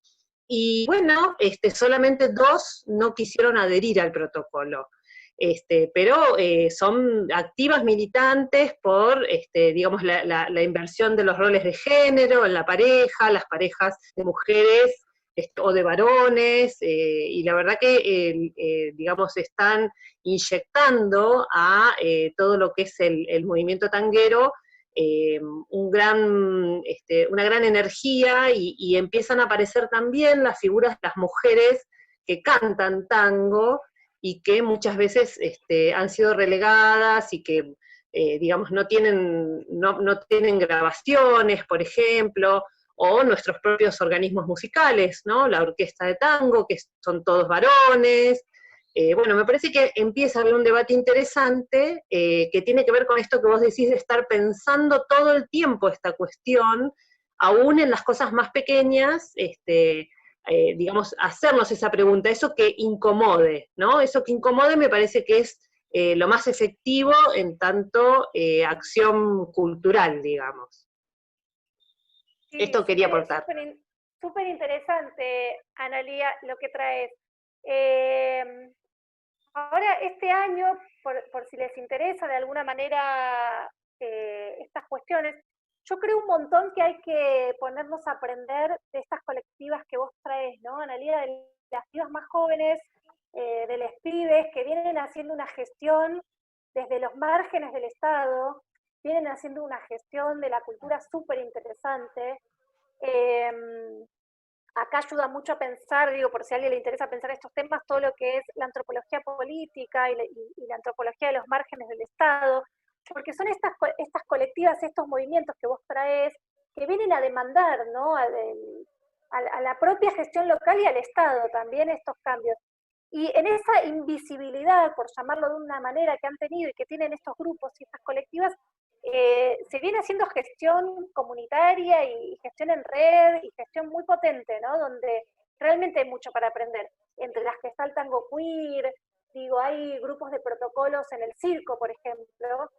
y bueno, solamente 2 no quisieron adherir al protocolo. Pero son activas militantes por, digamos, la inversión de los roles de género en la pareja, las parejas de mujeres o de varones, y la verdad que, digamos, están inyectando a todo lo que es el movimiento tanguero una gran energía y empiezan a aparecer también las figuras de las mujeres que cantan tango y que muchas veces han sido relegadas y que, digamos, no tienen grabaciones, por ejemplo, o nuestros propios organismos musicales, ¿no? La orquesta de tango, que son todos varones. Bueno, me parece que empieza a haber un debate interesante que tiene que ver con esto que vos decís de estar pensando todo el tiempo esta cuestión, aún en las cosas más pequeñas, digamos, hacernos esa pregunta, eso que incomode, ¿no? Eso que incomode me parece que es lo más efectivo en tanto acción cultural, digamos. Sí, Esto quería aportar. Súper interesante, Analía, lo que traes. Ahora, este año, por si les interesa de alguna manera estas cuestiones, yo creo un montón que hay que ponernos a aprender de estas colectivas que vos traes, ¿no, Analía? De las pibas más jóvenes, de los pibes que vienen haciendo una gestión desde los márgenes del Estado, vienen haciendo una gestión de la cultura súper interesante. Acá ayuda mucho a pensar, digo, por si a alguien le interesa pensar estos temas, todo lo que es la antropología política y la antropología de los márgenes del Estado, porque son estas colectivas, estos movimientos que vos traes, que vienen a demandar, ¿no? A la propia gestión local y al Estado también estos cambios. Y en esa invisibilidad, por llamarlo de una manera, que han tenido y que tienen estos grupos y estas colectivas, se viene haciendo gestión comunitaria y gestión en red y gestión muy potente, ¿no? Donde realmente hay mucho para aprender. Entre las que está el tango queer, digo, hay grupos de protocolos en el circo, por ejemplo.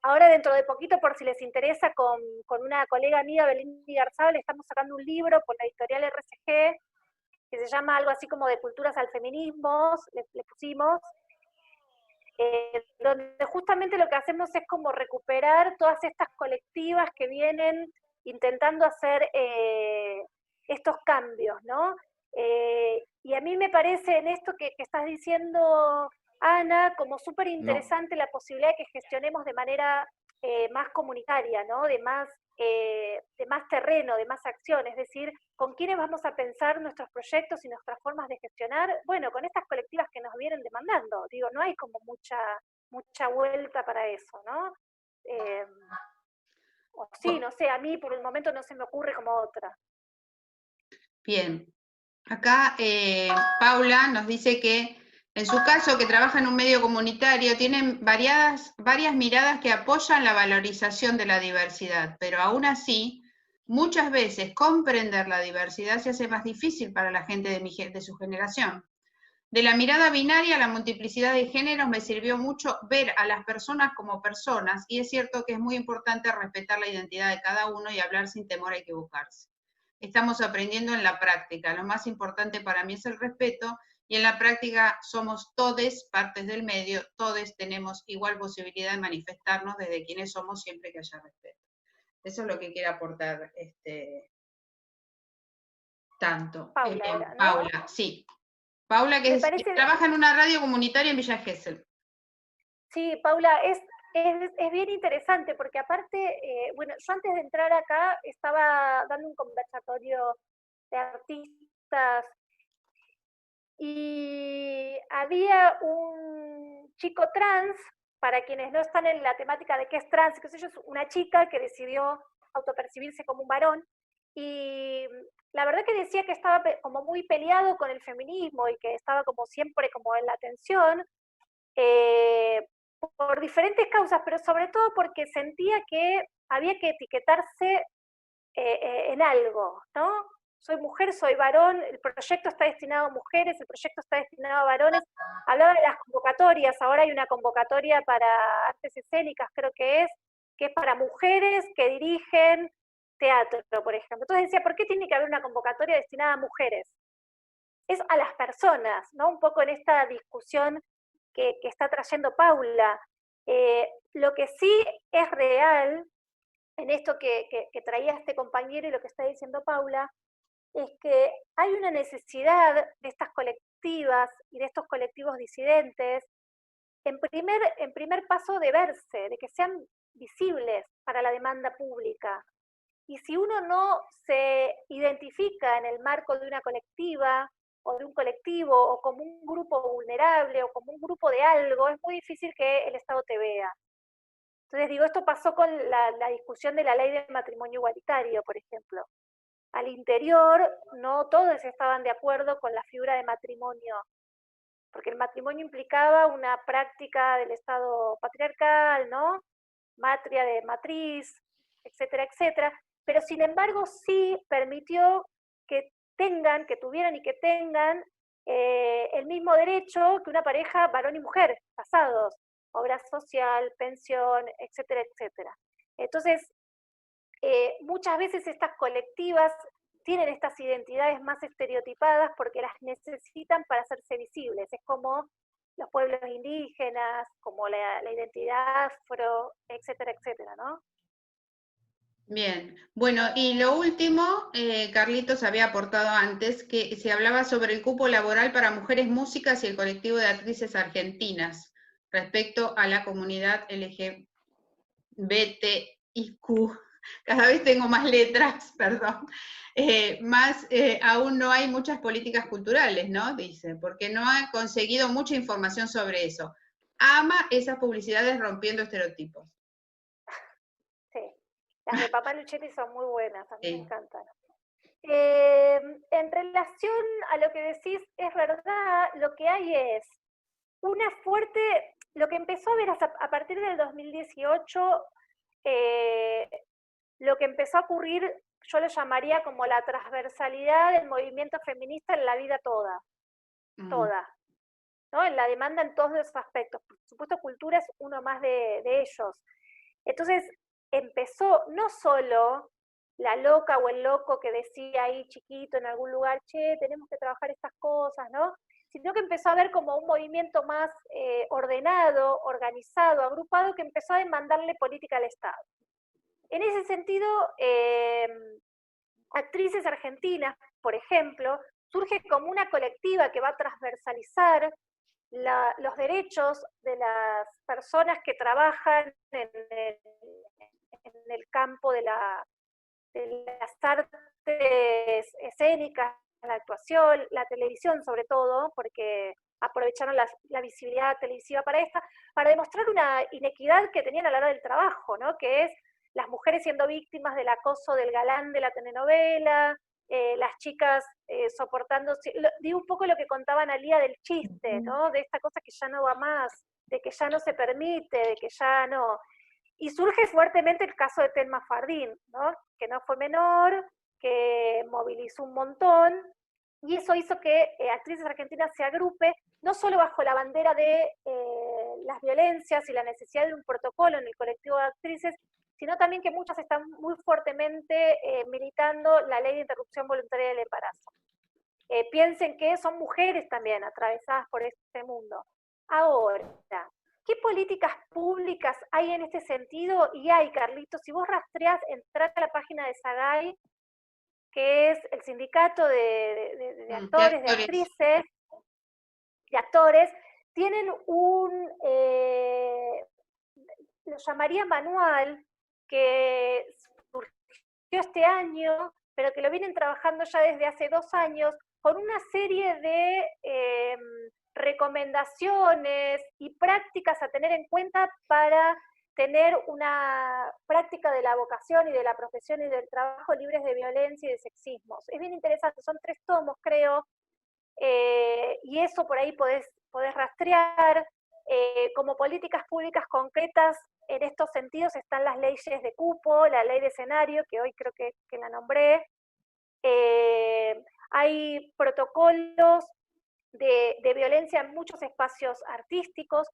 Ahora dentro de poquito, por si les interesa, con una colega mía, Belinda Garzabal, estamos sacando un libro por la editorial RCG, que se llama algo así como de culturas al feminismo, le pusimos, donde justamente lo que hacemos es como recuperar todas estas colectivas que vienen intentando hacer estos cambios, ¿no? Y a mí me parece en esto que estás diciendo, Ana, como súper interesante la posibilidad de que gestionemos de manera más comunitaria, ¿no? De más terreno, de más acción, es decir, ¿con quiénes vamos a pensar nuestros proyectos y nuestras formas de gestionar? Bueno, con estas colectivas que nos vienen demandando, digo, no hay como mucha vuelta para eso, ¿no? O sí, no sé, a mí por el momento no se me ocurre como otra. Bien, acá Paula nos dice que en su caso, que trabaja en un medio comunitario, tienen varias miradas que apoyan la valorización de la diversidad, pero aún así, muchas veces comprender la diversidad se hace más difícil para la gente de su generación. De la mirada binaria a la multiplicidad de géneros me sirvió mucho ver a las personas como personas, y es cierto que es muy importante respetar la identidad de cada uno y hablar sin temor a equivocarse. Estamos aprendiendo en la práctica. Lo más importante para mí es el respeto, y en la práctica somos todes partes del medio, todes tenemos igual posibilidad de manifestarnos desde quienes somos siempre que haya respeto. Eso es lo que quiere aportar tanto. Paula, ¿no? Paula, sí. Paula, que trabaja en una radio comunitaria en Villa Gesell. Sí, Paula, es bien interesante porque aparte, bueno, yo antes de entrar acá estaba dando un conversatorio de artistas y había un chico trans, para quienes no están en la temática de qué es trans, qué sé yo, es una chica que decidió autopercibirse como un varón, y la verdad que decía que estaba como muy peleado con el feminismo y que estaba como siempre como en la tensión, por diferentes causas, pero sobre todo porque sentía que había que etiquetarse en algo, ¿no? Soy mujer, soy varón, el proyecto está destinado a mujeres, el proyecto está destinado a varones. Hablaba de las convocatorias, ahora hay una convocatoria para artes escénicas, creo que es para mujeres que dirigen teatro, por ejemplo. Entonces decía, ¿por qué tiene que haber una convocatoria destinada a mujeres? Es a las personas, ¿no? Un poco en esta discusión que está trayendo Paula. Lo que sí es real en esto que traía este compañero y lo que está diciendo Paula, es que hay una necesidad de estas colectivas y de estos colectivos disidentes, en primer paso de verse, de que sean visibles para la demanda pública. Y si uno no se identifica en el marco de una colectiva o de un colectivo o como un grupo vulnerable o como un grupo de algo, es muy difícil que el Estado te vea. Entonces digo, esto pasó con la discusión de la ley de matrimonio igualitario, por ejemplo. Al interior no todos estaban de acuerdo con la figura de matrimonio, porque el matrimonio implicaba una práctica del Estado patriarcal, ¿no? Matria de matriz, etcétera, etcétera, pero sin embargo sí permitió que tuvieran y que tengan el mismo derecho que una pareja varón y mujer, casados, obra social, pensión, etcétera, etcétera. Entonces, muchas veces estas colectivas tienen estas identidades más estereotipadas porque las necesitan para hacerse visibles. Es como los pueblos indígenas, como la identidad afro, etcétera, etcétera, ¿no? Bien, bueno, y lo último, Carlitos había aportado antes, que se hablaba sobre el cupo laboral para mujeres músicas y el colectivo de actrices argentinas respecto a la comunidad LGBTIQ. Cada vez tengo más letras, perdón. Aún no hay muchas políticas culturales, ¿no? Dice, porque no ha conseguido mucha información sobre eso. Ama esas publicidades rompiendo estereotipos. Sí, las de Papá Luchetti son muy buenas, a mí me Sí. encantan. En relación a lo que decís, es verdad, lo que hay es una fuerte, lo que empezó a ver a partir del 2018, lo que empezó a ocurrir, yo lo llamaría como la transversalidad del movimiento feminista en la vida toda, toda, ¿no? En la demanda en todos esos aspectos. Por supuesto, cultura es uno más de ellos. Entonces, empezó no solo la loca o el loco que decía ahí chiquito en algún lugar, che, tenemos que trabajar estas cosas, ¿no? Sino que empezó a haber como un movimiento más ordenado, organizado, agrupado, que empezó a demandarle política al Estado. En ese sentido, Actrices Argentinas, por ejemplo, surge como una colectiva que va a transversalizar los derechos de las personas que trabajan en el campo de las artes escénicas, la actuación, la televisión sobre todo, porque aprovecharon la visibilidad televisiva para demostrar una inequidad que tenían a la hora del trabajo, ¿no? Que es las mujeres siendo víctimas del acoso del galán de la telenovela, las chicas soportando, digo un poco lo que contaban Alía del chiste, ¿no? De esta cosa que ya no va más, de que ya no se permite, de que ya no. Y surge fuertemente el caso de Telma Fardín, ¿no? Que no fue menor, que movilizó un montón, y eso hizo que Actrices Argentinas se agrupe, no solo bajo la bandera de las violencias y la necesidad de un protocolo en el colectivo de actrices, sino también que muchas están muy fuertemente militando la ley de interrupción voluntaria del embarazo. Piensen que son mujeres también atravesadas por este mundo. Ahora, ¿qué políticas públicas hay en este sentido? Y hay, Carlitos, si vos rastreás, entrate a la página de SAGAI, que es el sindicato de actores, de actrices, de actores, tienen lo llamaría manual, que surgió este año, pero que lo vienen trabajando ya desde hace 2 años, con una serie de recomendaciones y prácticas a tener en cuenta para tener una práctica de la vocación y de la profesión y del trabajo libres de violencia y de sexismos. Es bien interesante, son 3 tomos, creo, y eso por ahí podés rastrear. Como políticas públicas concretas en estos sentidos están las leyes de cupo, la ley de escenario, que hoy creo que la nombré. Hay protocolos de violencia en muchos espacios artísticos,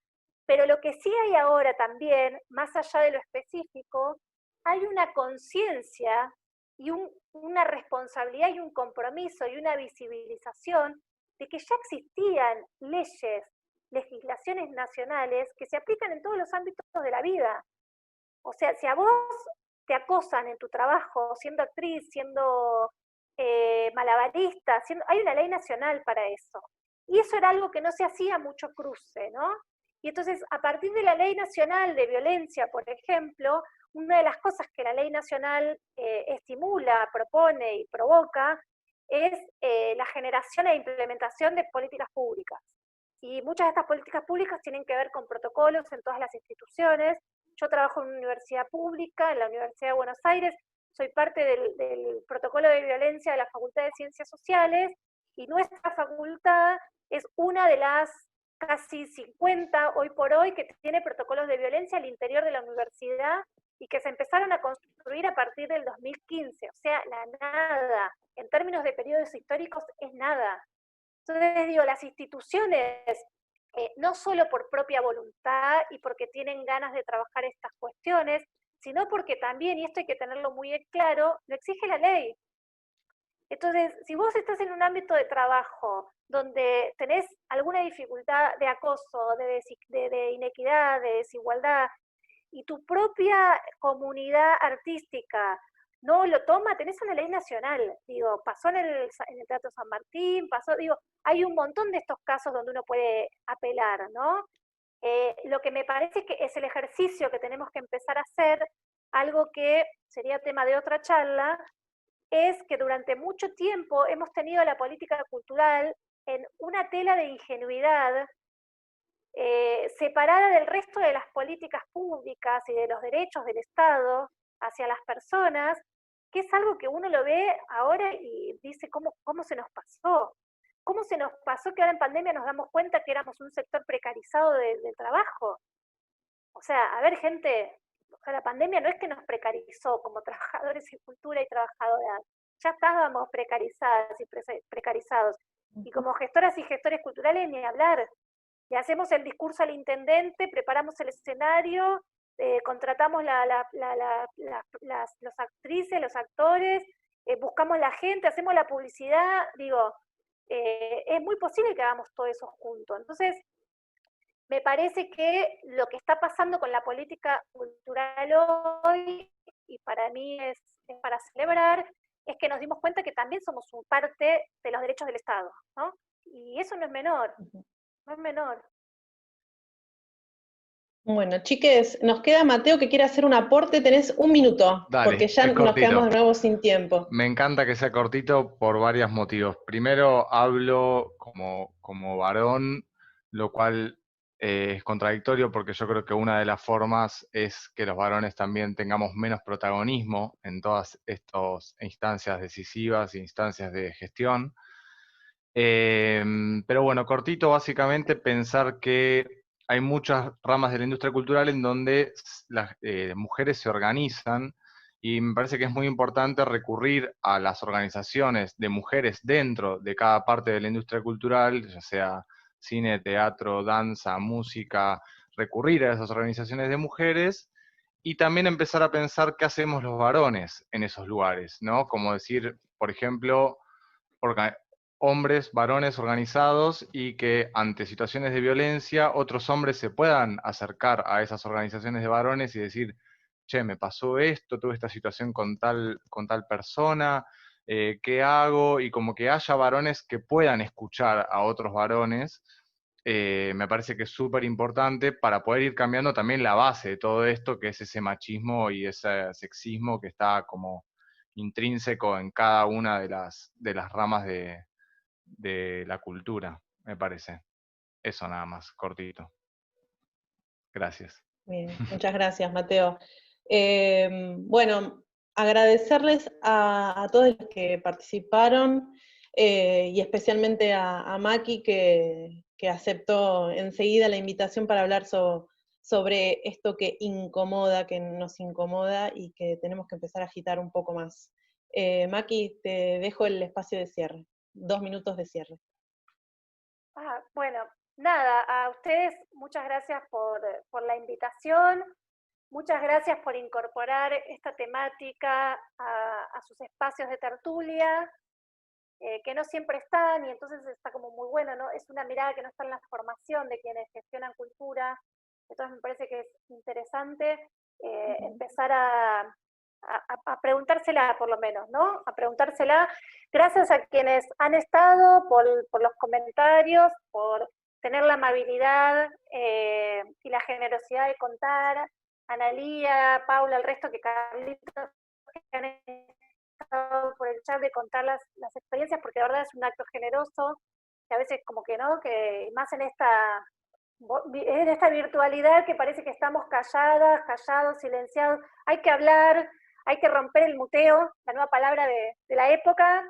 pero lo que sí hay ahora también, más allá de lo específico, hay una conciencia y una responsabilidad y un compromiso y una visibilización de que ya existían leyes, legislaciones nacionales que se aplican en todos los ámbitos de la vida. O sea, si a vos te acosan en tu trabajo, siendo actriz, siendo malabarista, hay una ley nacional para eso. Y eso era algo que no se hacía mucho cruce, ¿no? Y entonces, a partir de la Ley Nacional de Violencia, por ejemplo, una de las cosas que la Ley Nacional estimula, propone y provoca es la generación e implementación de políticas públicas. Y muchas de estas políticas públicas tienen que ver con protocolos en todas las instituciones. Yo trabajo en una universidad pública, en la Universidad de Buenos Aires, soy parte del protocolo de violencia de la Facultad de Ciencias Sociales, y nuestra facultad es una de las casi 50 hoy por hoy que tiene protocolos de violencia al interior de la universidad y que se empezaron a construir a partir del 2015, o sea, la nada, en términos de periodos históricos es nada. Entonces digo, las instituciones, no solo por propia voluntad y porque tienen ganas de trabajar estas cuestiones, sino porque también, y esto hay que tenerlo muy claro, lo exige la ley. Entonces, si vos estás en un ámbito de trabajo donde tenés alguna dificultad de acoso, de inequidad, de desigualdad, y tu propia comunidad artística no lo toma, tenés una ley nacional, digo, pasó en el Teatro San Martín, pasó, digo, hay un montón de estos casos donde uno puede apelar, ¿no? Lo que me parece que es el ejercicio que tenemos que empezar a hacer, algo que sería tema de otra charla, es que durante mucho tiempo hemos tenido la política cultural en una tela de ingenuidad separada del resto de las políticas públicas y de los derechos del Estado hacia las personas, que es algo que uno lo ve ahora y dice, ¿cómo se nos pasó? ¿Cómo se nos pasó que ahora en pandemia nos damos cuenta que éramos un sector precarizado de trabajo? O sea, a ver, gente, la pandemia no es que nos precarizó como trabajadores en cultura y trabajadoras, ya estábamos precarizadas y precarizados. Y como gestoras y gestores culturales, ni hablar. Le hacemos el discurso al intendente, preparamos el escenario, contratamos los actrices, los actores, buscamos la gente, hacemos la publicidad, digo, es muy posible que hagamos todo eso juntos. Entonces, me parece que lo que está pasando con la política cultural hoy, y para mí es para celebrar, es que nos dimos cuenta que también somos parte de los derechos del Estado, ¿no? Y eso no es menor, no es menor. Bueno, chiques, nos queda Mateo que quiere hacer un aporte, tenés un minuto, Dale, porque ya es nos cortito. quedamos de nuevo sin tiempo. Me encanta que sea cortito por varios motivos. Primero, hablo como varón, lo cual es contradictorio porque yo creo que una de las formas es que los varones también tengamos menos protagonismo en todas estas instancias decisivas e instancias de gestión. Pero bueno, cortito, básicamente pensar que hay muchas ramas de la industria cultural en donde las mujeres se organizan y me parece que es muy importante recurrir a las organizaciones de mujeres dentro de cada parte de la industria cultural, ya sea cine, teatro, danza, música, recurrir a esas organizaciones de mujeres y también empezar a pensar qué hacemos los varones en esos lugares, ¿no? Como decir, por ejemplo, hombres, varones organizados y que ante situaciones de violencia otros hombres se puedan acercar a esas organizaciones de varones y decir, che, me pasó esto, tuve esta situación con tal persona, ¿qué hago? Y como que haya varones que puedan escuchar a otros varones, me parece que es súper importante para poder ir cambiando también la base de todo esto, que es ese machismo y ese sexismo que está como intrínseco en cada una de las ramas de la cultura, me parece. Eso nada más, cortito. Gracias. Bien, muchas gracias, Mateo. Bueno, agradecerles a todos los que participaron y especialmente a Maki que aceptó enseguida la invitación para hablar sobre esto que incomoda, que nos incomoda y que tenemos que empezar a agitar un poco más. Maki, te dejo el espacio de cierre, 2 minutos de cierre. Bueno, nada, a ustedes muchas gracias por la invitación, muchas gracias por incorporar esta temática a sus espacios de tertulia, que no siempre están y entonces está como muy bueno, ¿no? Es una mirada que no está en la formación de quienes gestionan cultura, entonces me parece que es interesante empezar a preguntársela por lo menos, ¿no? A preguntársela. Gracias a quienes han estado, por los comentarios, por tener la amabilidad y la generosidad de contar, Analía, Paula, el resto que Carlitos, que han estado por el chat de contar las experiencias, porque de verdad es un acto generoso, que a veces como que no, que más en esta virtualidad que parece que estamos callados, silenciados, hay que hablar, hay que romper el muteo, la nueva palabra de la época.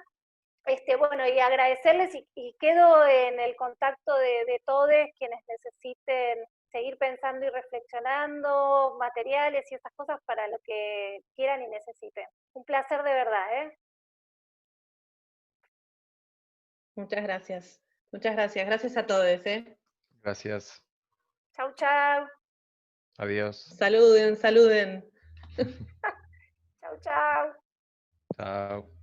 Bueno, y agradecerles y quedo en el contacto de todos quienes necesiten seguir pensando y reflexionando, materiales y esas cosas para lo que quieran y necesiten. Un placer de verdad, ¿eh? Muchas gracias. Muchas gracias. Gracias a todos, ¿eh? Gracias. Chau, chau. Adiós. Saluden, saluden. Chau, chau. Chao.